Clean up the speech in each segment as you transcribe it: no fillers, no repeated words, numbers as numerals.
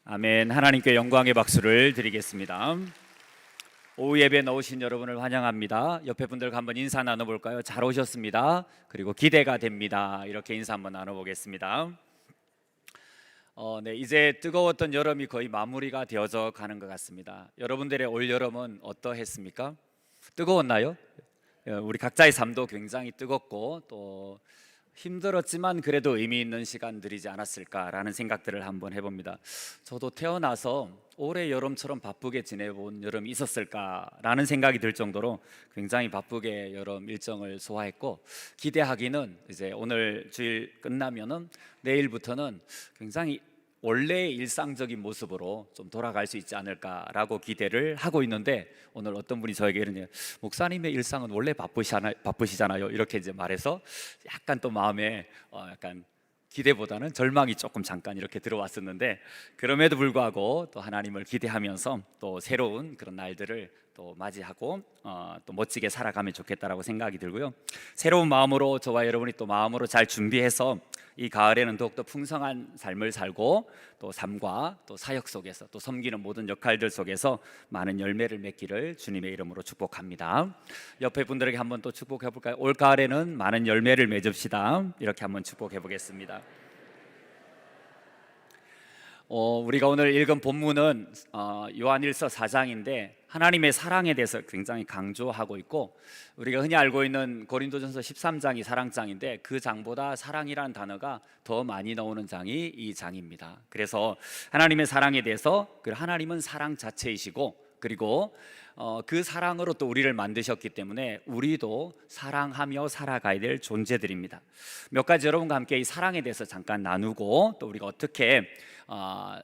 아멘. 하나님께 영광의 박수를 드리겠습니다. 오후 예배 나오신 여러분을 환영합니다. 옆에 분들과 한번 인사 나눠볼까요? 잘 오셨습니다. 그리고 기대가 됩니다. 이렇게 인사 한번 나눠보겠습니다. 이제 뜨거웠던 여름이 거의 마무리가 되어져 가는 것 같습니다. 여러분들의 올 여름은 어떠했습니까? 뜨거웠나요? 우리 각자의 삶도 굉장히 뜨겁고 또 힘들었지만 그래도 의미 있는 시간들이지 않았을까라는 생각들을 한번 해봅니다. 저도 태어나서 올해 여름처럼 바쁘게 지내본 여름이 있었을까라는 생각이 들 정도로 굉장히 바쁘게 여름 일정을 소화했고, 기대하기는 이제 오늘 주일 끝나면은 내일부터는 굉장히 원래의 일상적인 모습으로 좀 돌아갈 수 있지 않을까라고 기대를 하고 있는데, 오늘 어떤 분이 저에게 이러네요. 목사님의 일상은 원래 바쁘시잖아요. 이렇게 이제 말해서 약간 또 마음에 약간 기대보다는 절망이 조금 잠깐 이렇게 들어왔었는데, 그럼에도 불구하고 또 하나님을 기대하면서 또 새로운 그런 날들을 또 맞이하고 또 멋지게 살아가면 좋겠다라고 생각이 들고요. 새로운 마음으로 저와 여러분이 또 마음으로 잘 준비해서 이 가을에는 더욱더 풍성한 삶을 살고 또 삶과 또 사역 속에서 또 섬기는 모든 역할들 속에서 많은 열매를 맺기를 주님의 이름으로 축복합니다. 옆에 분들에게 한번 또 축복해 볼까요? 올 가을에는 많은 열매를 맺읍시다. 이렇게 한번 축복해 보겠습니다. 우리가 오늘 읽은 본문은 요한일서 4장인데 하나님의 사랑에 대해서 굉장히 강조하고 있고, 우리가 흔히 알고 있는 고린도전서 13장이 사랑장인데 그 장보다 사랑이라는 단어가 더 많이 나오는 장이 이 장입니다. 그래서 하나님의 사랑에 대해서, 하나님은 사랑 자체이시고, 그리고 그 사랑으로 또 우리를 만드셨기 때문에 우리도 사랑하며 살아가야 될 존재들입니다. 몇 가지 여러분과 함께 이 사랑에 대해서 잠깐 나누고, 또 우리가 어떻게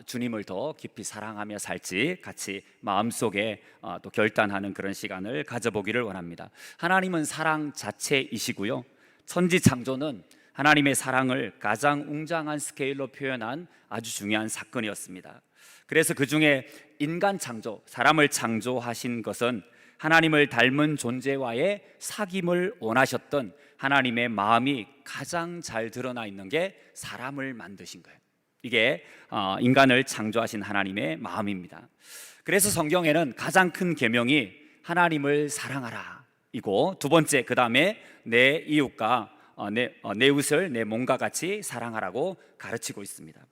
주님을 더 깊이 사랑하며 살지 같이 마음속에 또 결단하는 그런 시간을 가져보기를 원합니다. 하나님은 사랑 자체이시고요, 천지창조는 하나님의 사랑을 가장 웅장한 스케일로 표현한 아주 중요한 사건이었습니다. 그래서 그 중에 인간 창조, 사람을 창조하신 것은 하나님을 닮은 존재와의 사귐을 원하셨던 하나님의 마음이 가장 잘 드러나 있는 게 사람을 만드신 거예요. 이게 인간을 창조하신 하나님의 마음입니다. 그래서 성경에는 가장 큰 계명이 하나님을 사랑하라 이고, 두 번째 그 다음에 내 이웃과 내 이웃을 내 몸과 같이 사랑하라고 가르치고 있습니다.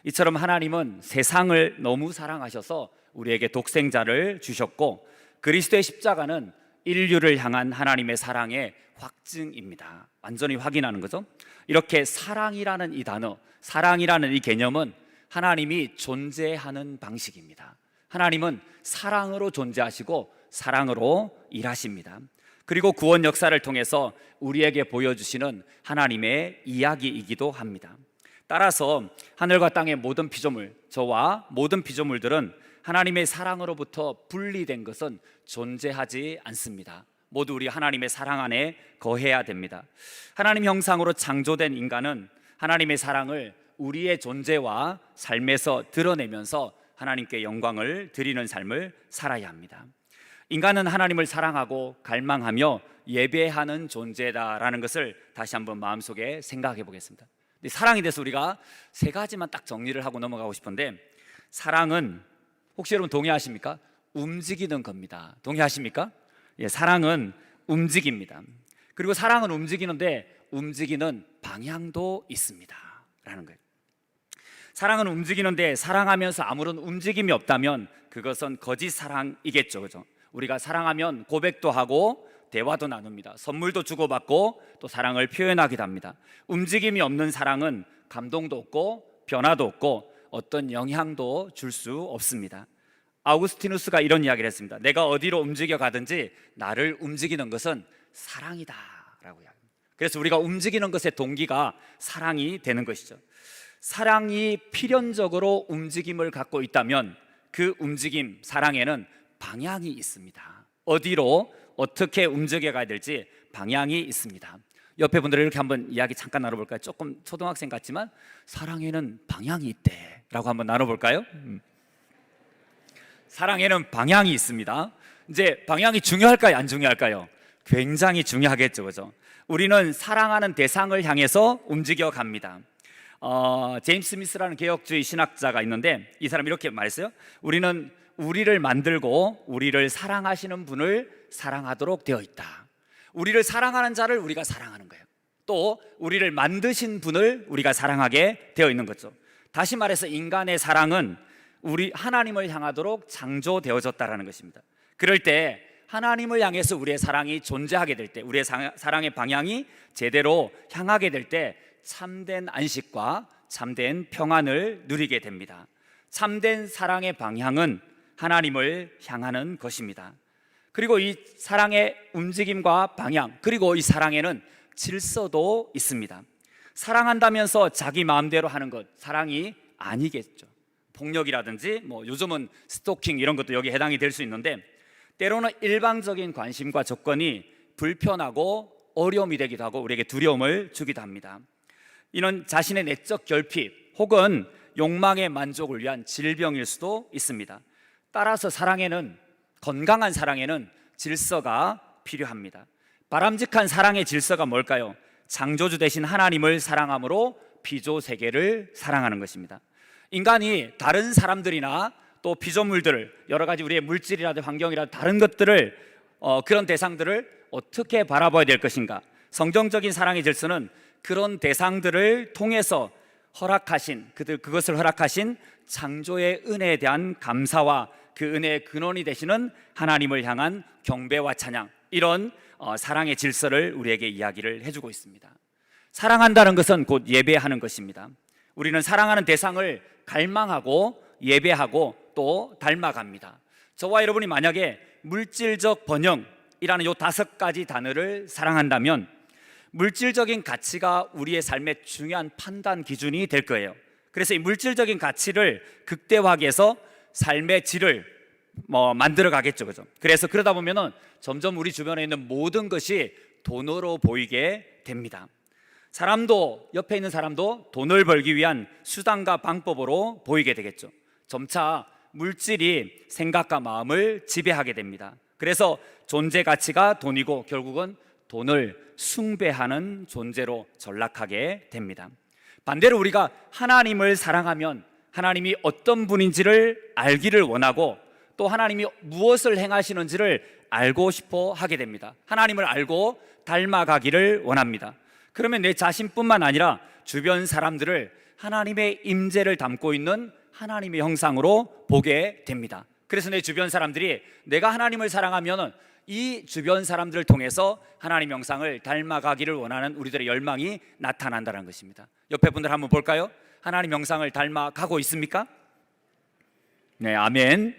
이처럼 하나님은 세상을 너무 사랑하셔서 우리에게 독생자를 주셨고, 그리스도의 십자가는 인류를 향한 하나님의 사랑의 확증입니다. 완전히 확인하는 거죠. 이렇게 사랑이라는 이 단어, 사랑이라는 이 개념은 하나님이 존재하는 방식입니다. 하나님은 사랑으로 존재하시고 사랑으로 일하십니다. 그리고 구원 역사를 통해서 우리에게 보여주시는 하나님의 이야기이기도 합니다. 따라서 하늘과 땅의 모든 피조물, 저와 모든 피조물들은 하나님의 사랑으로부터 분리된 것은 존재하지 않습니다. 모두 우리 하나님의 사랑 안에 거해야 됩니다. 하나님 형상으로 창조된 인간은 하나님의 사랑을 우리의 존재와 삶에서 드러내면서 하나님께 영광을 드리는 삶을 살아야 합니다. 인간은 하나님을 사랑하고 갈망하며 예배하는 존재다라는 것을 다시 한번 마음속에 생각해 보겠습니다. 사랑에 대해서 우리가 세 가지만 딱 정리를 하고 넘어가고 싶은데, 사랑은 혹시 여러분 동의하십니까? 움직이는 겁니다. 동의하십니까? 예, 사랑은 움직입니다. 그리고 사랑은 움직이는데 움직이는 방향도 있습니다 라는 거예요. 사랑은 움직이는데 사랑하면서 아무런 움직임이 없다면 그것은 거짓 사랑이겠죠, 그죠? 우리가 사랑하면 고백도 하고 대화도 나눕니다. 선물도 주고받고 또 사랑을 표현하기도 합니다. 움직임이 없는 사랑은 감동도 없고 변화도 없고 어떤 영향도 줄 수 없습니다. 아우구스티누스가 이런 이야기를 했습니다. 내가 어디로 움직여 가든지 나를 움직이는 것은 사랑이다 라고 이야기합니다. 그래서 우리가 움직이는 것의 동기가 사랑이 되는 것이죠. 사랑이 필연적으로 움직임을 갖고 있다면 그 움직임, 사랑에는 방향이 있습니다. 어디로 어떻게 움직여 가야 될지 방향이 있습니다. 옆에 분들 이렇게 한번 이야기 잠깐 나눠볼까요? 조금 초등학생 같지만 사랑에는 방향이 있대 라고 한번 나눠볼까요? 사랑에는 방향이 있습니다. 이제 방향이 중요할까요? 안 중요할까요? 굉장히 중요하겠죠, 그죠? 우리는 사랑하는 대상을 향해서 움직여 갑니다. 제임스 스미스라는 개혁주의 신학자가 있는데 이 사람이 이렇게 말했어요. 우리는 우리를 만들고 우리를 사랑하시는 분을 사랑하도록 되어 있다. 우리를 사랑하는 자를 우리가 사랑하는 거예요. 또 우리를 만드신 분을 우리가 사랑하게 되어 있는 거죠. 다시 말해서 인간의 사랑은 우리 하나님을 향하도록 창조되어졌다라는 것입니다. 그럴 때 하나님을 향해서 우리의 사랑이 존재하게 될 때, 우리의 사랑의 방향이 제대로 향하게 될 때 참된 안식과 참된 평안을 누리게 됩니다. 참된 사랑의 방향은 하나님을 향하는 것입니다. 그리고 이 사랑의 움직임과 방향, 그리고 이 사랑에는 질서도 있습니다. 사랑한다면서 자기 마음대로 하는 것, 사랑이 아니겠죠. 폭력이라든지 요즘은 스토킹 이런 것도 여기에 해당이 될 수 있는데, 때로는 일방적인 관심과 조건이 불편하고 어려움이 되기도 하고 우리에게 두려움을 주기도 합니다. 이는 자신의 내적 결핍 혹은 욕망의 만족을 위한 질병일 수도 있습니다. 따라서 건강한 사랑에는 질서가 필요합니다. 바람직한 사랑의 질서가 뭘까요? 창조주 되신 하나님을 사랑함으로 피조 세계를 사랑하는 것입니다. 인간이 다른 사람들이나 또 피조물들을, 여러 가지 우리의 물질이라든지 환경이라든지 다른 것들을, 그런 대상들을 어떻게 바라봐야 될 것인가? 성경적인 사랑의 질서는 그런 대상들을 통해서 그것을 허락하신 창조의 은혜에 대한 감사와 그 은혜의 근원이 되시는 하나님을 향한 경배와 찬양, 이런 사랑의 질서를 우리에게 이야기를 해주고 있습니다. 사랑한다는 것은 곧 예배하는 것입니다. 우리는 사랑하는 대상을 갈망하고 예배하고 또 닮아갑니다. 저와 여러분이 만약에 물질적 번영이라는 요 5가지 단어를 사랑한다면 물질적인 가치가 우리의 삶의 중요한 판단 기준이 될 거예요. 그래서 이 물질적인 가치를 극대화하기 위해서 삶의 질을 만들어 가겠죠, 그죠? 그래서 그러다 보면은 점점 우리 주변에 있는 모든 것이 돈으로 보이게 됩니다. 옆에 있는 사람도 돈을 벌기 위한 수단과 방법으로 보이게 되겠죠. 점차 물질이 생각과 마음을 지배하게 됩니다. 그래서 존재 가치가 돈이고 결국은 돈을 숭배하는 존재로 전락하게 됩니다. 반대로 우리가 하나님을 사랑하면 하나님이 어떤 분인지를 알기를 원하고 또 하나님이 무엇을 행하시는지를 알고 싶어 하게 됩니다. 하나님을 알고 닮아가기를 원합니다. 그러면 내 자신뿐만 아니라 주변 사람들을 하나님의 임재를 담고 있는 하나님의 형상으로 보게 됩니다. 그래서 내 주변 사람들이 내가 하나님을 사랑하면 이 주변 사람들을 통해서 하나님 형상을 닮아가기를 원하는 우리들의 열망이 나타난다는 것입니다. 옆에 분들 한번 볼까요? 하나님 형상을 닮아가고 있습니까? 네, 아멘.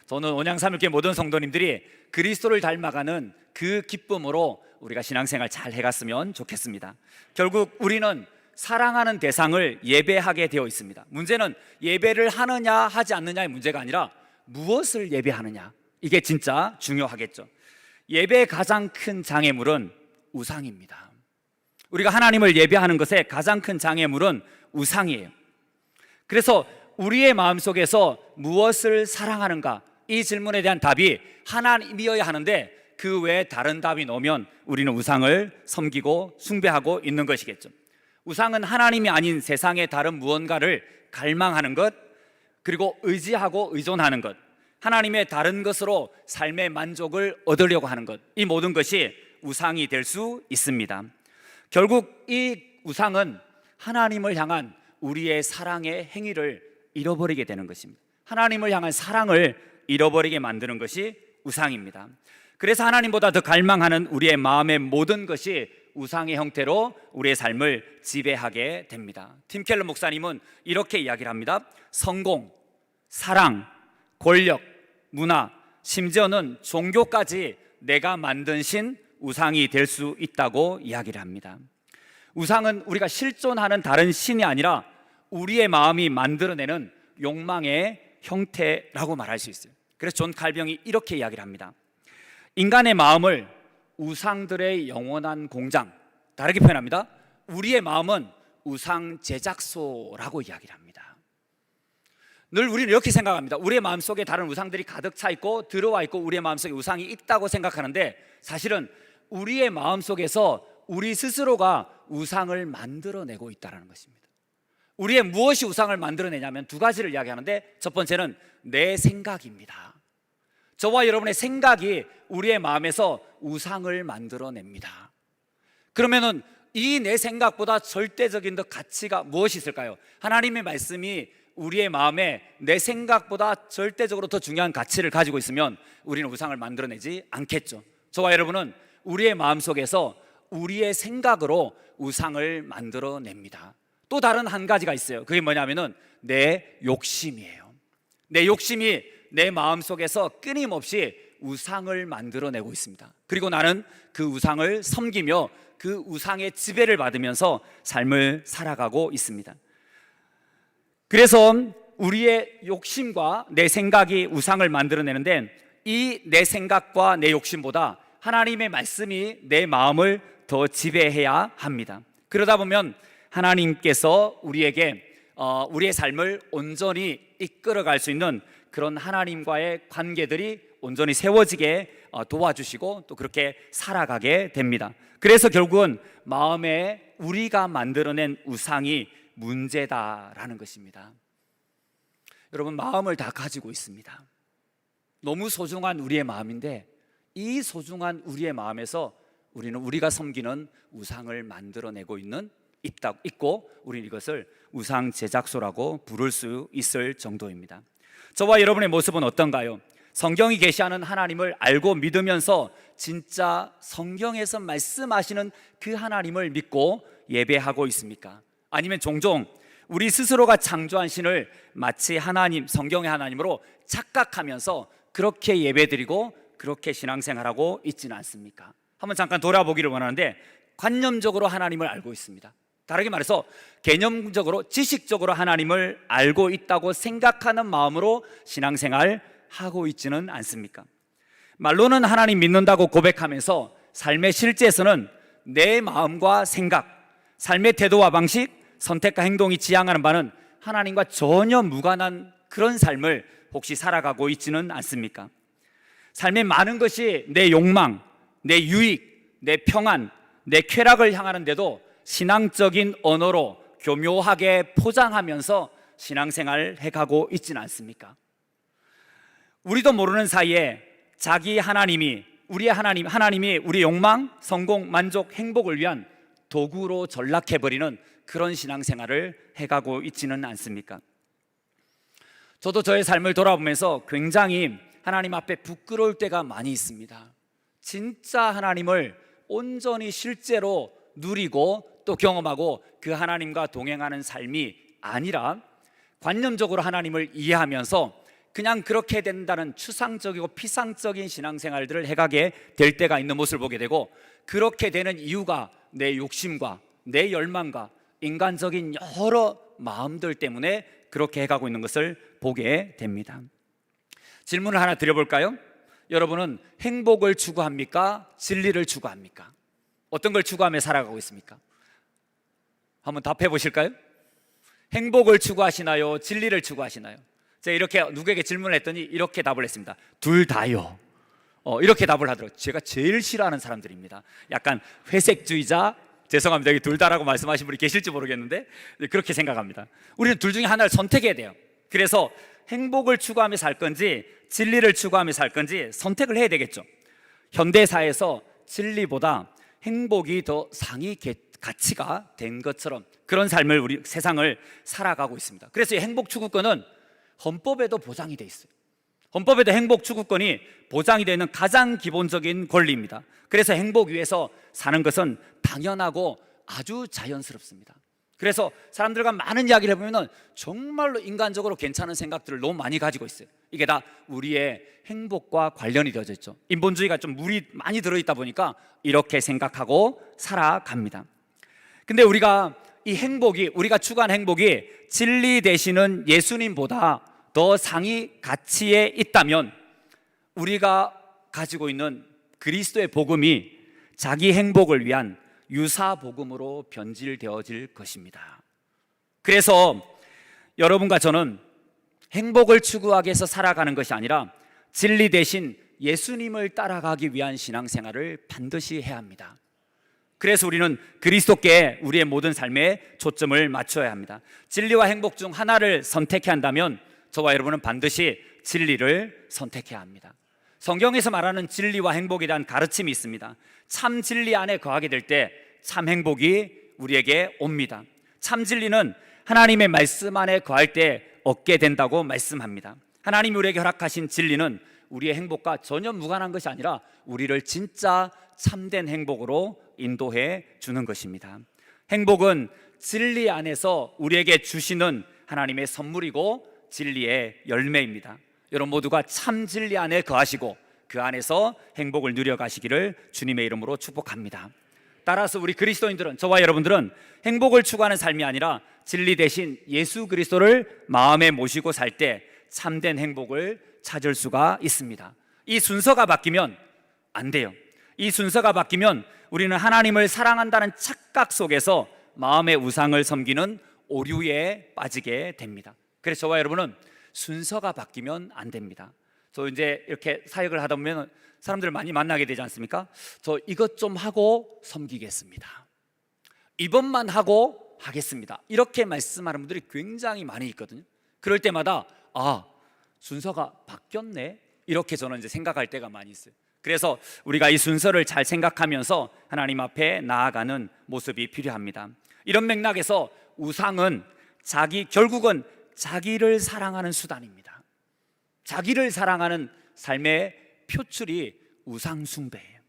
저는 온양삼일교회 모든 성도님들이 그리스도를 닮아가는 그 기쁨으로 우리가 신앙생활 잘 해갔으면 좋겠습니다. 결국 우리는 사랑하는 대상을 예배하게 되어 있습니다. 문제는 예배를 하느냐 하지 않느냐의 문제가 아니라 무엇을 예배하느냐, 이게 진짜 중요하겠죠. 예배의 가장 큰 장애물은 우상입니다. 우리가 하나님을 예배하는 것의 가장 큰 장애물은 우상이에요. 그래서 우리의 마음속에서 무엇을 사랑하는가, 이 질문에 대한 답이 하나님이어야 하는데 그 외에 다른 답이 나오면 우리는 우상을 섬기고 숭배하고 있는 것이겠죠. 우상은 하나님이 아닌 세상의 다른 무언가를 갈망하는 것, 그리고 의지하고 의존하는 것, 하나님의 다른 것으로 삶의 만족을 얻으려고 하는 것, 이 모든 것이 우상이 될 수 있습니다. 결국 이 우상은 하나님을 향한 우리의 사랑의 행위를 잃어버리게 되는 것입니다. 하나님을 향한 사랑을 잃어버리게 만드는 것이 우상입니다. 그래서 하나님보다 더 갈망하는 우리의 마음의 모든 것이 우상의 형태로 우리의 삶을 지배하게 됩니다. 팀 켈러 목사님은 이렇게 이야기를 합니다. 성공, 사랑, 권력, 문화, 심지어는 종교까지 내가 만든 신, 우상이 될 수 있다고 이야기를 합니다. 우상은 우리가 실존하는 다른 신이 아니라 우리의 마음이 만들어내는 욕망의 형태라고 말할 수 있어요. 그래서 존 칼병이 이렇게 이야기를 합니다. 인간의 마음을 우상들의 영원한 공장, 다르게 표현합니다. 우리의 마음은 우상 제작소라고 이야기를 합니다. 늘 우리는 이렇게 생각합니다. 우리의 마음속에 다른 우상들이 가득 차 있고 들어와 있고 우리의 마음속에 우상이 있다고 생각하는데, 사실은 우리의 마음속에서 우리 스스로가 우상을 만들어내고 있다는 것입니다. 우리의 무엇이 우상을 만들어내냐면 두 가지를 이야기하는데, 첫 번째는 내 생각입니다. 저와 여러분의 생각이 우리의 마음에서 우상을 만들어냅니다. 그러면은 이 내 생각보다 절대적인 더 가치가 무엇이 있을까요? 하나님의 말씀이 우리의 마음에 내 생각보다 절대적으로 더 중요한 가치를 가지고 있으면 우리는 우상을 만들어내지 않겠죠. 저와 여러분은 우리의 마음속에서 우리의 생각으로 우상을 만들어냅니다. 또 다른 한 가지가 있어요. 그게 뭐냐면은 내 욕심이에요. 내 욕심이 내 마음속에서 끊임없이 우상을 만들어내고 있습니다. 그리고 나는 그 우상을 섬기며 그 우상의 지배를 받으면서 삶을 살아가고 있습니다. 그래서 우리의 욕심과 내 생각이 우상을 만들어내는데, 이 내 생각과 내 욕심보다 하나님의 말씀이 내 마음을 더 지배해야 합니다. 그러다 보면 하나님께서 우리에게 우리의 삶을 온전히 이끌어갈 수 있는 그런 하나님과의 관계들이 온전히 세워지게 도와주시고 또 그렇게 살아가게 됩니다. 그래서 결국은 마음에 우리가 만들어낸 우상이 문제다라는 것입니다. 여러분, 마음을 다 가지고 있습니다. 너무 소중한 우리의 마음인데, 이 소중한 우리의 마음에서 우리는 우리가 섬기는 우상을 만들어내고 있고, 우리는 이것을 우상 제작소라고 부를 수 있을 정도입니다. 저와 여러분의 모습은 어떤가요? 성경이 계시하는 하나님을 알고 믿으면서 진짜 성경에서 말씀하시는 그 하나님을 믿고 예배하고 있습니까? 아니면 종종 우리 스스로가 창조한 신을 마치 하나님, 성경의 하나님으로 착각하면서 그렇게 예배드리고 그렇게 신앙생활하고 있지는 않습니까? 한번 잠깐 돌아보기를 원하는데, 관념적으로 하나님을 알고 있습니다. 다르게 말해서 개념적으로, 지식적으로 하나님을 알고 있다고 생각하는 마음으로 신앙생활 하고 있지는 않습니까? 말로는 하나님 믿는다고 고백하면서 삶의 실제에서는 내 마음과 생각, 삶의 태도와 방식, 선택과 행동이 지향하는 바는 하나님과 전혀 무관한 그런 삶을 혹시 살아가고 있지는 않습니까? 삶의 많은 것이 내 욕망, 내 유익, 내 평안, 내 쾌락을 향하는데도 신앙적인 언어로 교묘하게 포장하면서 신앙생활을 해가고 있지는 않습니까? 우리도 모르는 사이에 자기 하나님이, 우리의 하나님이 우리 욕망, 성공, 만족, 행복을 위한 도구로 전락해버리는 그런 신앙생활을 해가고 있지는 않습니까? 저도 저의 삶을 돌아보면서 굉장히 하나님 앞에 부끄러울 때가 많이 있습니다. 진짜 하나님을 온전히 실제로 누리고 또 경험하고 그 하나님과 동행하는 삶이 아니라 관념적으로 하나님을 이해하면서 그냥 그렇게 된다는 추상적이고 피상적인 신앙생활들을 해가게 될 때가 있는 모습을 보게 되고, 그렇게 되는 이유가 내 욕심과 내 열망과 인간적인 여러 마음들 때문에 그렇게 해가고 있는 것을 보게 됩니다. 질문을 하나 드려볼까요? 여러분은 행복을 추구합니까? 진리를 추구합니까? 어떤 걸 추구하며 살아가고 있습니까? 한번 답해 보실까요? 행복을 추구하시나요? 진리를 추구하시나요? 제가 이렇게 누구에게 질문을 했더니 이렇게 답을 했습니다. 둘 다요. 이렇게 답을 하더라고요. 제가 제일 싫어하는 사람들입니다. 약간 회색주의자, 죄송합니다. 여기 둘 다라고 말씀하신 분이 계실지 모르겠는데 그렇게 생각합니다. 우리는 둘 중에 하나를 선택해야 돼요. 그래서 행복을 추구하며 살 건지 진리를 추구하며 살 건지 선택을 해야 되겠죠. 현대사에서 진리보다 행복이 더 상위 가치가 된 것처럼 그런 삶을, 우리 세상을 살아가고 있습니다. 그래서 이 행복 추구권은 헌법에도 보장이 돼 있어요. 헌법에도 행복 추구권이 보장이 되는 가장 기본적인 권리입니다. 그래서 행복 위에서 사는 것은 당연하고 아주 자연스럽습니다. 그래서 사람들과 많은 이야기를 해보면 정말로 인간적으로 괜찮은 생각들을 너무 많이 가지고 있어요. 이게 다 우리의 행복과 관련이 되어져 있죠. 인본주의가 좀 물이 많이 들어있다 보니까 이렇게 생각하고 살아갑니다. 근데 우리가 이 행복이, 우리가 추구한 행복이 진리 되시는 예수님보다 더 상위 가치에 있다면 우리가 가지고 있는 그리스도의 복음이 자기 행복을 위한 유사 복음으로 변질되어질 것입니다. 그래서 여러분과 저는 행복을 추구하기 위해서 살아가는 것이 아니라 진리 대신 예수님을 따라가기 위한 신앙생활을 반드시 해야 합니다. 그래서 우리는 그리스도께 우리의 모든 삶에 초점을 맞춰야 합니다. 진리와 행복 중 하나를 선택해야 한다면 저와 여러분은 반드시 진리를 선택해야 합니다. 성경에서 말하는 진리와 행복에 대한 가르침이 있습니다. 참 진리 안에 거하게 될 때 참 행복이 우리에게 옵니다. 참 진리는 하나님의 말씀 안에 거할 때 얻게 된다고 말씀합니다. 하나님이 우리에게 허락하신 진리는 우리의 행복과 전혀 무관한 것이 아니라 우리를 진짜 참된 행복으로 인도해 주는 것입니다. 행복은 진리 안에서 우리에게 주시는 하나님의 선물이고 진리의 열매입니다. 여러분 모두가 참 진리 안에 거하시고 그 안에서 행복을 누려가시기를 주님의 이름으로 축복합니다. 따라서 우리 그리스도인들은, 저와 여러분들은 행복을 추구하는 삶이 아니라 진리 대신 예수 그리스도를 마음에 모시고 살 때 참된 행복을 찾을 수가 있습니다. 이 순서가 바뀌면 안 돼요. 이 순서가 바뀌면 우리는 하나님을 사랑한다는 착각 속에서 마음의 우상을 섬기는 오류에 빠지게 됩니다. 그래서 저와 여러분은 순서가 바뀌면 안 됩니다. 저 이제 이렇게 사역을 하다 보면 사람들을 많이 만나게 되지 않습니까? 저 이것 좀 하고 섬기겠습니다. 이번만 하고 하겠습니다. 이렇게 말씀하는 분들이 굉장히 많이 있거든요. 그럴 때마다 순서가 바뀌었네, 이렇게 저는 이제 생각할 때가 많이 있어요. 그래서 우리가 이 순서를 잘 생각하면서 하나님 앞에 나아가는 모습이 필요합니다. 이런 맥락에서 우상은 결국은 자기를 사랑하는 수단입니다. 자기를 사랑하는 삶의 표출이 우상 숭배예요.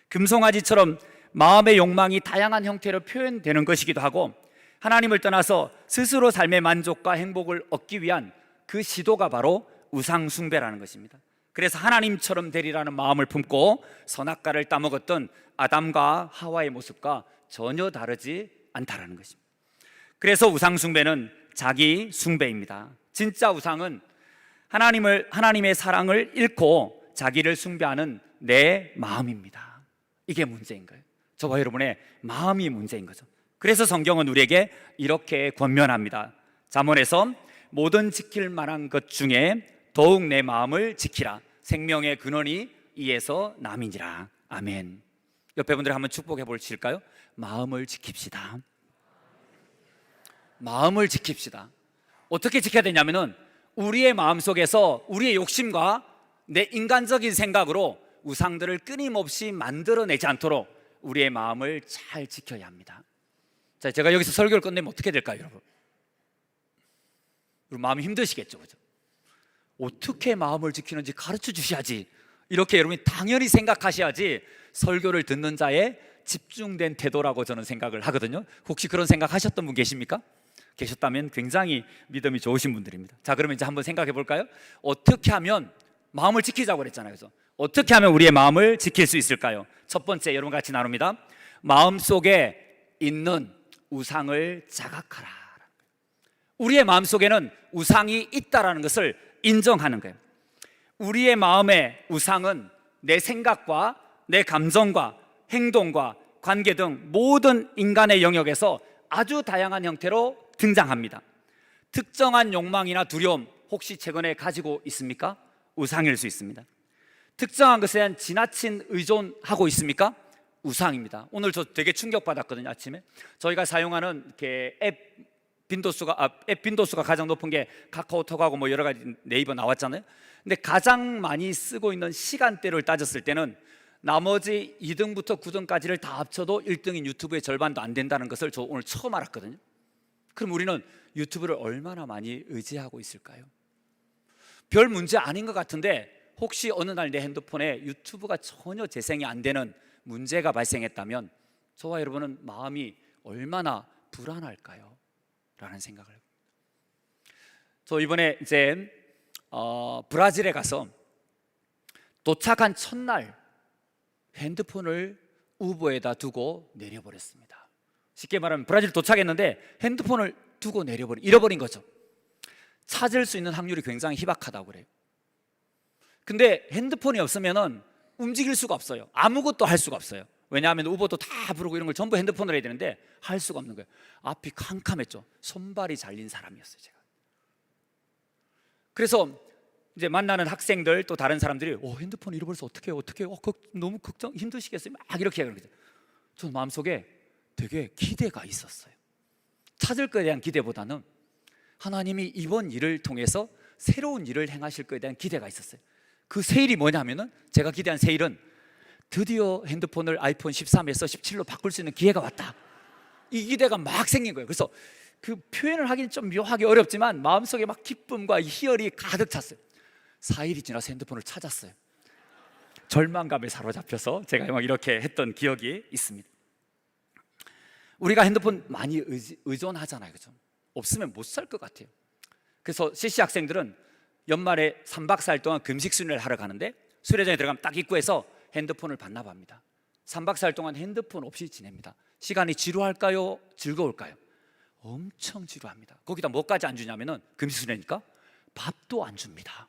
금송아지처럼 마음의 욕망이 다양한 형태로 표현되는 것이기도 하고, 하나님을 떠나서 스스로 삶의 만족과 행복을 얻기 위한 그 시도가 바로 우상 숭배라는 것입니다. 그래서 하나님처럼 되리라는 마음을 품고 선악과를 따먹었던 아담과 하와의 모습과 전혀 다르지 않다라는 것입니다. 그래서 우상 숭배는 자기 숭배입니다. 진짜 우상은 하나님의 사랑을 잃고 자기를 숭배하는 내 마음입니다. 이게 문제인 거예요. 저와 여러분의 마음이 문제인 거죠. 그래서 성경은 우리에게 이렇게 권면합니다. 잠언에서 모든 지킬 만한 것 중에 더욱 내 마음을 지키라. 생명의 근원이 이에서 남이니라. 아멘. 옆에 분들 한번 축복해 보실까요? 마음을 지킵시다. 마음을 지킵시다. 어떻게 지켜야 되냐면은 우리의 마음속에서 우리의 욕심과 내 인간적인 생각으로 우상들을 끊임없이 만들어내지 않도록 우리의 마음을 잘 지켜야 합니다. 자, 제가 여기서 설교를 끝내면 어떻게 될까요, 여러분? 마음이 힘드시겠죠, 그죠? 어떻게 마음을 지키는지 가르쳐 주셔야지, 이렇게 여러분이 당연히 생각하셔야지 설교를 듣는 자의 집중된 태도라고 저는 생각을 하거든요. 혹시 그런 생각하셨던 분 계십니까? 계셨다면 굉장히 믿음이 좋으신 분들입니다. 자, 그러면 이제 한번 생각해 볼까요? 어떻게 하면 마음을 지키자고 그랬잖아요. 그래서 어떻게 하면 우리의 마음을 지킬 수 있을까요? 첫 번째, 여러분 같이 나눕니다. 마음속에 있는 우상을 자각하라. 우리의 마음속에는 우상이 있다라는 것을 인정하는 거예요. 우리의 마음의 우상은 내 생각과 내 감정과 행동과 관계 등 모든 인간의 영역에서 아주 다양한 형태로 등장합니다. 특정한 욕망이나 두려움 혹시 최근에 가지고 있습니까? 우상일 수 있습니다. 특정한 것에 대한 지나친 의존하고 있습니까? 우상입니다. 오늘 저 되게 충격받았거든요. 아침에 저희가 사용하는 이렇게 앱 빈도수가 가장 높은 게 카카오톡하고 뭐 여러 가지 네이버 나왔잖아요. 근데 가장 많이 쓰고 있는 시간대를 따졌을 때는 나머지 2등부터 9등까지를 다 합쳐도 1등인 유튜브의 절반도 안 된다는 것을 저 오늘 처음 알았거든요. 그럼 우리는 유튜브를 얼마나 많이 의지하고 있을까요? 별 문제 아닌 것 같은데 혹시 어느 날 내 핸드폰에 유튜브가 전혀 재생이 안 되는 문제가 발생했다면 저와 여러분은 마음이 얼마나 불안할까요? 라는 생각을 해봅니다. 저 이번에 이제 브라질에 가서 도착한 첫날 핸드폰을 우버에다 두고 내려버렸습니다. 쉽게 말하면 브라질 도착했는데 핸드폰을 두고 잃어버린 거죠. 찾을 수 있는 확률이 굉장히 희박하다고 그래요. 근데 핸드폰이 없으면은 움직일 수가 없어요. 아무것도 할 수가 없어요. 왜냐하면 우버도 다 부르고 이런 걸 전부 핸드폰으로 해야 되는데 할 수가 없는 거예요. 앞이 캄캄했죠. 손발이 잘린 사람이었어요, 제가. 그래서 이제 만나는 학생들 또 다른 사람들이 핸드폰 잃어버려서 어떡해요? 너무 걱정 힘드시겠어요? 막 이렇게 그러거든요. 저 마음속에 되게 기대가 있었어요. 찾을 것에 대한 기대보다는 하나님이 이번 일을 통해서 새로운 일을 행하실 것에 대한 기대가 있었어요. 그 새 일이 뭐냐면은, 제가 기대한 새 일은 드디어 핸드폰을 아이폰 13에서 17로 바꿀 수 있는 기회가 왔다, 이 기대가 막 생긴 거예요. 그래서 그 표현을 하기는 좀 묘하게 어렵지만 마음속에 막 기쁨과 희열이 가득 찼어요. 4일이 지나서 핸드폰을 찾았어요. 절망감에 사로잡혀서 제가 막 이렇게 했던 기억이 있습니다. 우리가 핸드폰 많이 의존하잖아요, 그죠? 없으면 못 살 것 같아요. 그래서 CC 학생들은 연말에 3박 4일 동안 금식 수련회를 하러 가는데, 수련장에 들어가면 딱 입구에서 핸드폰을 반납합니다. 3박 4일 동안 핸드폰 없이 지냅니다. 시간이 지루할까요? 즐거울까요? 엄청 지루합니다. 거기다 뭐까지 안 주냐면은, 금식 수련회니까 밥도 안 줍니다.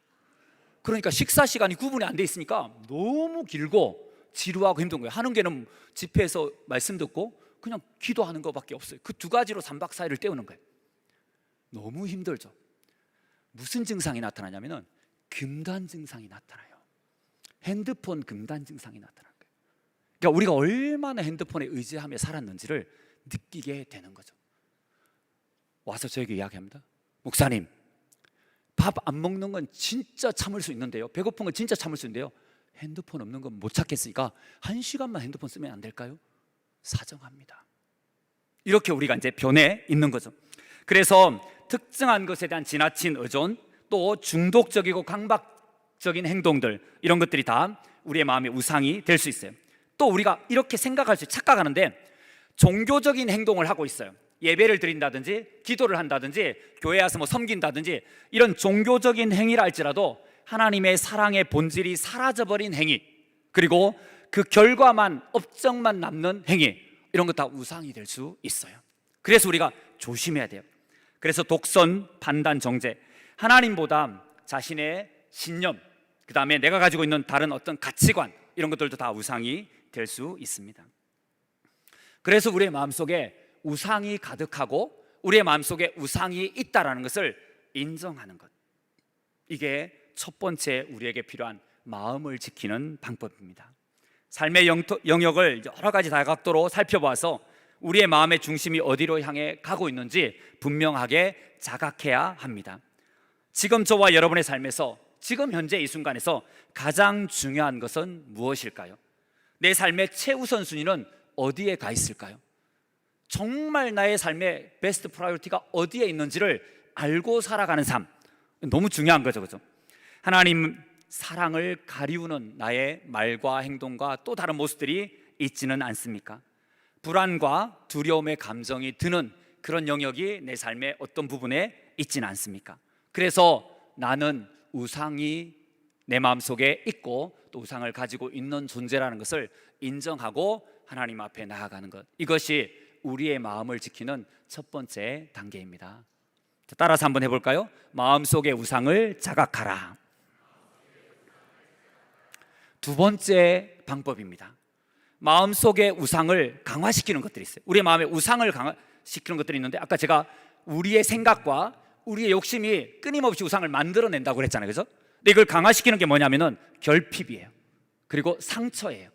그러니까 식사 시간이 구분이 안 돼 있으니까 너무 길고 지루하고 힘든 거예요. 하는 게는 집회에서 말씀 듣고 그냥 기도하는 것밖에 없어요. 그 두 가지로 3박 4일을 때우는 거예요. 너무 힘들죠. 무슨 증상이 나타나냐면은 금단 증상이 나타나요. 핸드폰 금단 증상이 나타나는 거예요. 그러니까 우리가 얼마나 핸드폰에 의지하며 살았는지를 느끼게 되는 거죠. 와서 저에게 이야기합니다. 목사님, 밥 안 먹는 건 진짜 참을 수 있는데요, 배고픈 건 진짜 참을 수 있는데요, 핸드폰 없는 건 못 참겠으니까 1시간만 핸드폰 쓰면 안 될까요? 사정합니다. 이렇게 우리가 이제 변해 있는 거죠. 그래서 특정한 것에 대한 지나친 의존, 또 중독적이고 강박적인 행동들, 이런 것들이 다 우리의 마음의 우상이 될 수 있어요. 또 우리가 이렇게 생각할 수, 착각하는데, 종교적인 행동을 하고 있어요. 예배를 드린다든지 기도를 한다든지 교회에 와서 뭐 섬긴다든지, 이런 종교적인 행위라 할지라도 하나님의 사랑의 본질이 사라져버린 행위, 그리고 그 결과만, 업적만 남는 행위, 이런 것 다 우상이 될 수 있어요. 그래서 우리가 조심해야 돼요. 그래서 독선, 판단, 정죄, 하나님보다 자신의 신념, 그 다음에 내가 가지고 있는 다른 어떤 가치관, 이런 것들도 다 우상이 될 수 있습니다. 그래서 우리의 마음속에 우상이 가득하고 우리의 마음속에 우상이 있다라는 것을 인정하는 것, 이게 첫 번째 우리에게 필요한 마음을 지키는 방법입니다. 삶의 영역을 여러 가지 다각도로 살펴봐서 우리의 마음의 중심이 어디로 향해 가고 있는지 분명하게 자각해야 합니다. 지금 저와 여러분의 삶에서, 지금 현재 이 순간에서 가장 중요한 것은 무엇일까요? 내 삶의 최우선 순위는 어디에 가 있을까요? 정말 나의 삶의 베스트 프라이어리티가 어디에 있는지를 알고 살아가는 삶, 너무 중요한 거죠, 그죠? 하나님 사랑을 가리우는 나의 말과 행동과 또 다른 모습들이 있지는 않습니까? 불안과 두려움의 감정이 드는 그런 영역이 내 삶의 어떤 부분에 있지는 않습니까? 그래서 나는 우상이 내 마음속에 있고 또 우상을 가지고 있는 존재라는 것을 인정하고 하나님 앞에 나아가는 것, 이것이 우리의 마음을 지키는 첫 번째 단계입니다. 따라서 한번 해볼까요? 마음속의 우상을 자각하라. 두 번째 방법입니다. 마음속의 우상을 강화시키는 것들이 있어요. 우리의 마음에 우상을 강화시키는 것들이 있는데, 아까 제가 우리의 생각과 우리의 욕심이 끊임없이 우상을 만들어낸다고 그랬잖아요, 그죠? 근데 이걸 강화시키는 게 뭐냐면은 결핍이에요. 그리고 상처예요.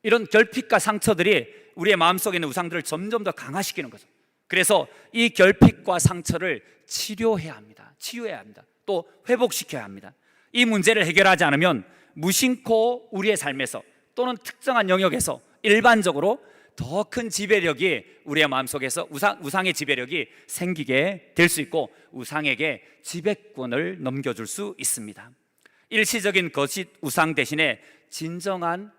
이런 결핍과 상처들이 우리의 마음속에 있는 우상들을 점점 더 강화시키는 거죠. 그래서 이 결핍과 상처를 치료해야 합니다. 치유해야 합니다. 또 회복시켜야 합니다. 이 문제를 해결하지 않으면 무심코 우리의 삶에서 또는 특정한 영역에서 일반적으로 더 큰 지배력이 우리의 마음속에서 우상의 지배력이 생기게 될 수 있고, 우상에게 지배권을 넘겨줄 수 있습니다. 일시적인 거짓 우상 대신에 진정한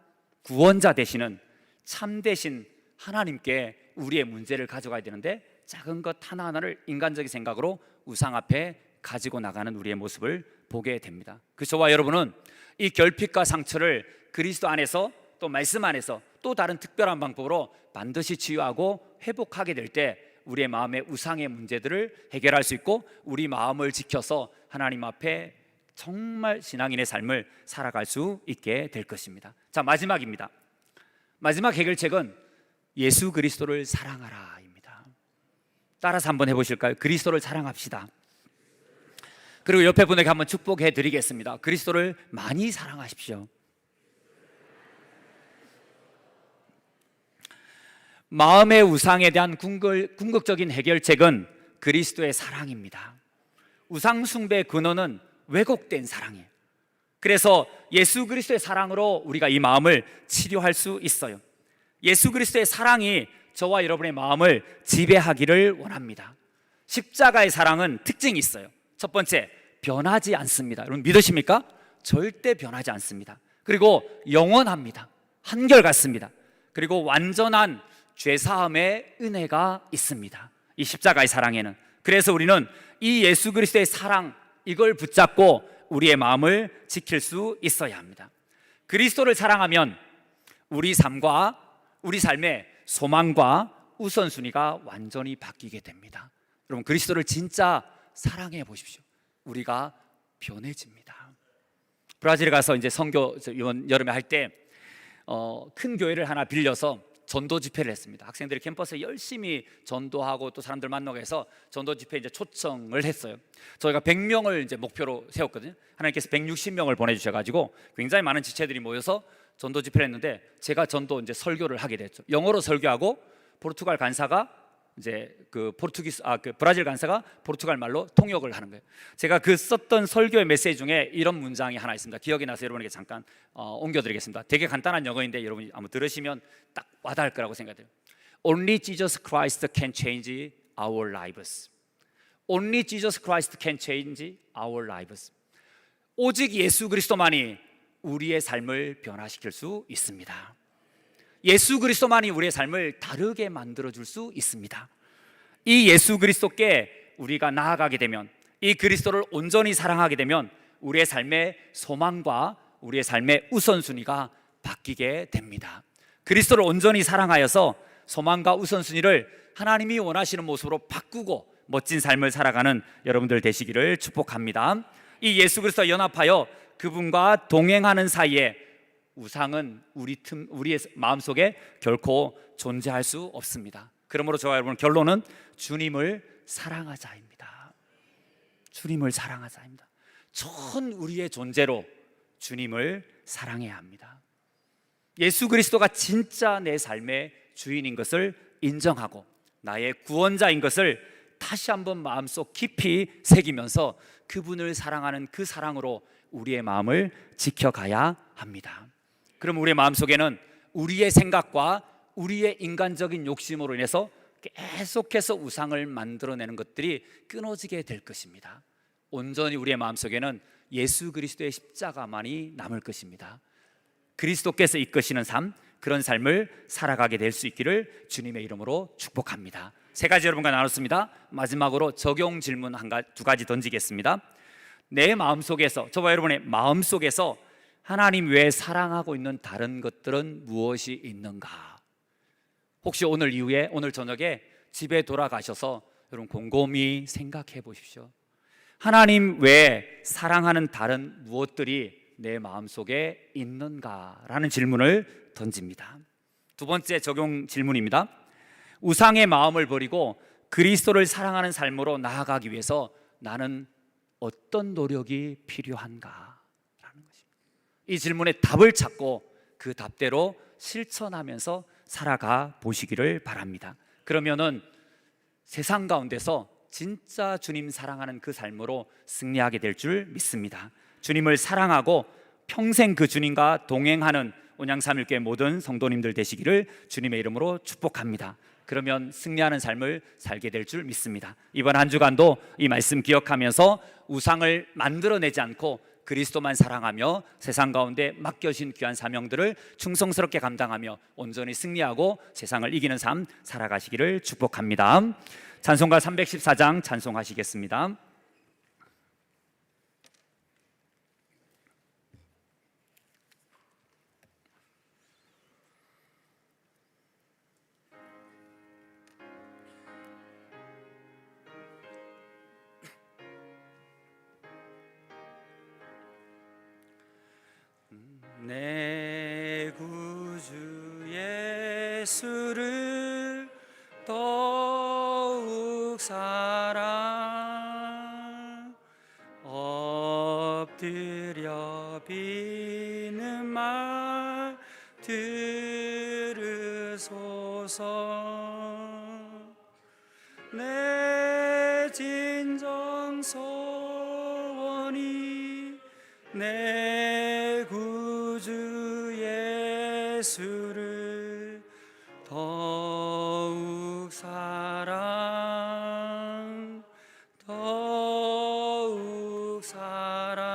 구원자 되시는 참되신 하나님께 우리의 문제를 가져가야 되는데, 작은 것 하나하나를 인간적인 생각으로 우상 앞에 가지고 나가는 우리의 모습을 보게 됩니다. 그래서 저와 여러분은 이 결핍과 상처를 그리스도 안에서, 또 말씀 안에서, 또 다른 특별한 방법으로 반드시 치유하고 회복하게 될 때 우리의 마음의 우상의 문제들을 해결할 수 있고, 우리 마음을 지켜서 하나님 앞에 정말 신앙인의 삶을 살아갈 수 있게 될 것입니다. 자, 마지막입니다. 마지막 해결책은 예수 그리스도를 사랑하라입니다. 따라서 한번 해보실까요? 그리스도를 사랑합시다. 그리고 옆에 분에게 한번 축복해 드리겠습니다. 그리스도를 많이 사랑하십시오. 마음의 우상에 대한 궁극적인 해결책은 그리스도의 사랑입니다. 우상 숭배의 근원은 왜곡된 사랑이에요. 그래서 예수 그리스도의 사랑으로 우리가 이 마음을 치료할 수 있어요. 예수 그리스도의 사랑이 저와 여러분의 마음을 지배하기를 원합니다. 십자가의 사랑은 특징이 있어요. 첫 번째, 변하지 않습니다. 여러분 믿으십니까? 절대 변하지 않습니다. 그리고 영원합니다. 한결같습니다. 그리고 완전한 죄사함의 은혜가 있습니다. 이 십자가의 사랑에는. 그래서 우리는 이 예수 그리스도의 사랑, 이걸 붙잡고 우리의 마음을 지킬 수 있어야 합니다. 그리스도를 사랑하면 우리 삶과 우리 삶의 소망과 우선순위가 완전히 바뀌게 됩니다. 여러분 그리스도를 진짜 사랑해 보십시오. 우리가 변해집니다. 브라질에 가서 이제 선교 이번 여름에 할 때 큰 교회를 하나 빌려서 전도 집회를 했습니다. 학생들이 캠퍼스에 열심히 전도하고 또 사람들 만나고 해서 전도 집회 이제 초청을 했어요. 저희가 100명을 이제 목표로 세웠거든요. 하나님께서 160명을 보내주셔가지고 굉장히 많은 지체들이 모여서 전도 집회를 했는데 제가 전도 이제 설교를 하게 됐죠. 영어로 설교하고 포르투갈 간사가 이제 그 브라질 간사가 포르투갈 말로 통역을 하는 거예요. 제가 그 썼던 설교의 메시지 중에 이런 문장이 하나 있습니다. 기억이 나서 여러분에게 잠깐 옮겨드리겠습니다. 되게 간단한 영어인데 여러분이 한번 들으시면 딱 와닿을 거라고 생각해요. Only Jesus Christ can change our lives. Only Jesus Christ can change our lives. 오직 예수 그리스도만이 우리의 삶을 변화시킬 수 있습니다. 예수 그리스도만이 우리의 삶을 다르게 만들어줄 수 있습니다. 이 예수 그리스도께 우리가 나아가게 되면, 이 그리스도를 온전히 사랑하게 되면 우리의 삶의 소망과 우리의 삶의 우선순위가 바뀌게 됩니다. 그리스도를 온전히 사랑하여서 소망과 우선순위를 하나님이 원하시는 모습으로 바꾸고 멋진 삶을 살아가는 여러분들 되시기를 축복합니다. 이 예수 그리스도와 연합하여 그분과 동행하는 사이에 우상은 우리의 마음속에 결코 존재할 수 없습니다. 그러므로 저와 여러분 결론은 주님을 사랑하자입니다. 주님을 사랑하자입니다. 전 우리의 존재로 주님을 사랑해야 합니다. 예수 그리스도가 진짜 내 삶의 주인인 것을 인정하고 나의 구원자인 것을 다시 한번 마음속 깊이 새기면서 그분을 사랑하는 그 사랑으로 우리의 마음을 지켜가야 합니다. 그럼 우리의 마음속에는 우리의 생각과 우리의 인간적인 욕심으로 인해서 계속해서 우상을 만들어내는 것들이 끊어지게 될 것입니다. 온전히 우리의 마음속에는 예수 그리스도의 십자가만이 남을 것입니다. 그리스도께서 이끄시는 삶, 그런 삶을 살아가게 될 수 있기를 주님의 이름으로 축복합니다. 세 가지 여러분과 나눴습니다. 마지막으로 적용 질문 두 가지 던지겠습니다. 내 마음속에서, 저와 여러분의 마음속에서 하나님 외에 사랑하고 있는 다른 것들은 무엇이 있는가? 혹시 오늘 이후에, 오늘 저녁에 집에 돌아가셔서 여러분 곰곰이 생각해 보십시오. 하나님 외에 사랑하는 다른 무엇들이 내 마음속에 있는가라는 질문을 던집니다. 두 번째 적용 질문입니다. 우상의 마음을 버리고 그리스도를 사랑하는 삶으로 나아가기 위해서 나는 어떤 노력이 필요한가? 이 질문에 답을 찾고 그 답대로 실천하면서 살아가 보시기를 바랍니다. 그러면은 세상 가운데서 진짜 주님 사랑하는 그 삶으로 승리하게 될 줄 믿습니다. 주님을 사랑하고 평생 그 주님과 동행하는 온양삼일교회 모든 성도님들 되시기를 주님의 이름으로 축복합니다. 그러면 승리하는 삶을 살게 될 줄 믿습니다. 이번 한 주간도 이 말씀 기억하면서 우상을 만들어내지 않고 그리스도만 사랑하며 세상 가운데 맡겨진 귀한 사명들을 충성스럽게 감당하며 온전히 승리하고 세상을 이기는 삶 살아가시기를 축복합니다. 찬송가 314장 찬송하시겠습니다. 내 구주 예수를 더욱 사랑 엎드려 비는 말 들으소서 내 진정 소원이 내 구주 예수를 더욱 사랑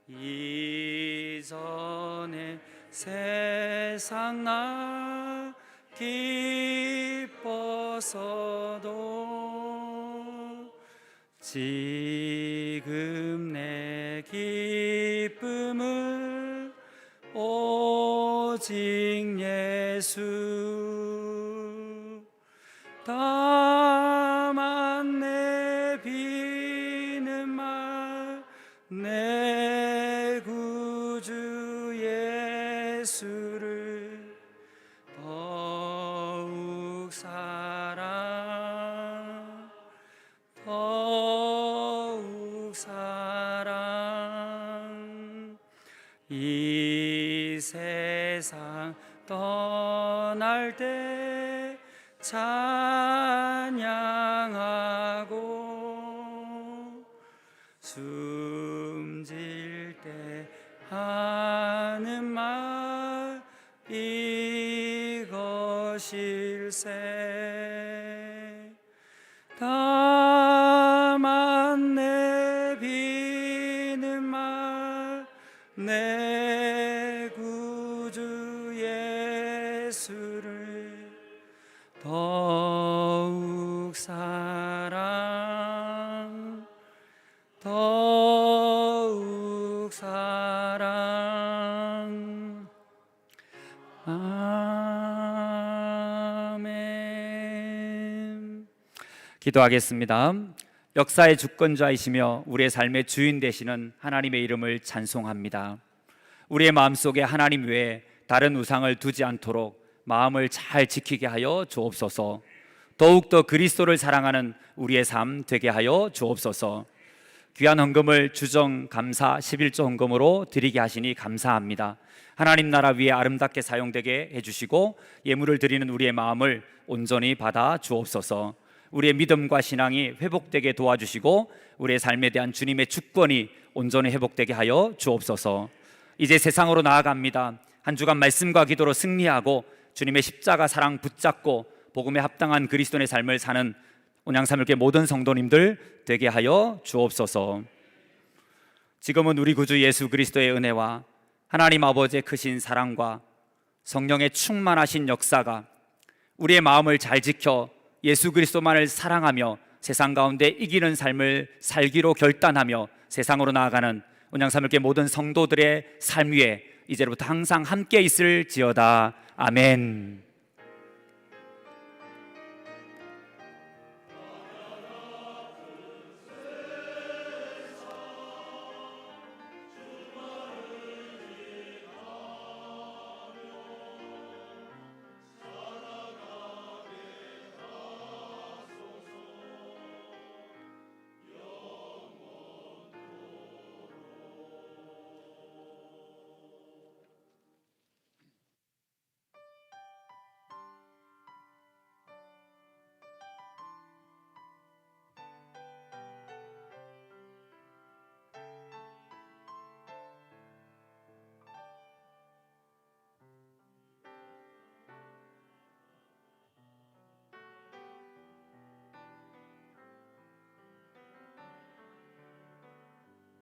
이전에 세상 나 기뻤어도 지금 내 기쁨은 오직 예수. 다만 내 비는 말 내 구주 예수를 더욱 사랑 이 세상 떠날 때 찬양하고 숨질 때 하는 말 이것일세. 다만 내 비는 말 내 구주 예수를 더욱 사랑 아멘. 기도하겠습니다. 역사의 주권자이시며 우리의 삶의 주인 되시는 하나님의 이름을 찬송합니다. 우리의 마음속에 하나님 외에 다른 우상을 두지 않도록 마음을 잘 지키게 하여 주옵소서. 더욱더 그리스도를 사랑하는 우리의 삶 되게 하여 주옵소서. 귀한 헌금을 주정, 감사, 11조 헌금으로 드리게 하시니 감사합니다. 하나님 나라 위에 아름답게 사용되게 해주시고 예물을 드리는 우리의 마음을 온전히 받아 주옵소서. 우리의 믿음과 신앙이 회복되게 도와주시고 우리의 삶에 대한 주님의 주권이 온전히 회복되게 하여 주옵소서. 이제 세상으로 나아갑니다. 한 주간 말씀과 기도로 승리하고 주님의 십자가 사랑 붙잡고 복음에 합당한 그리스도인의 삶을 사는 온양삼일교회 모든 성도님들 되게 하여 주옵소서. 지금은 우리 구주 예수 그리스도의 은혜와 하나님 아버지의 크신 사랑과 성령의 충만하신 역사가 우리의 마음을 잘 지켜 예수 그리스도만을 사랑하며 세상 가운데 이기는 삶을 살기로 결단하며 세상으로 나아가는 온양삼일교회 모든 성도들의 삶 위에 이제부터 항상 함께 있을지어다. 아멘.